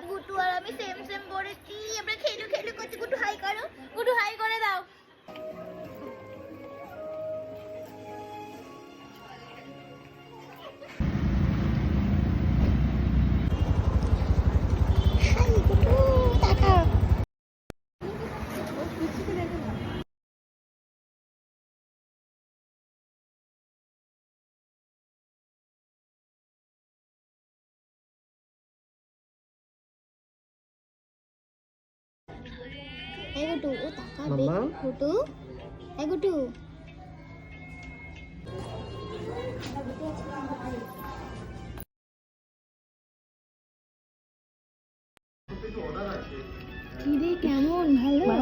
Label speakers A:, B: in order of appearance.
A: গুটু আর আমি same same পড়েছি। আমরা খেলু খেলু করছি। গুটু হাই করো, গুটু হাই করে দাও। হাই গুটু, টাটা। এই গুটু, ও তাকাবে। গুটু, এই গুটু। কি রে, কেমন? ভালো?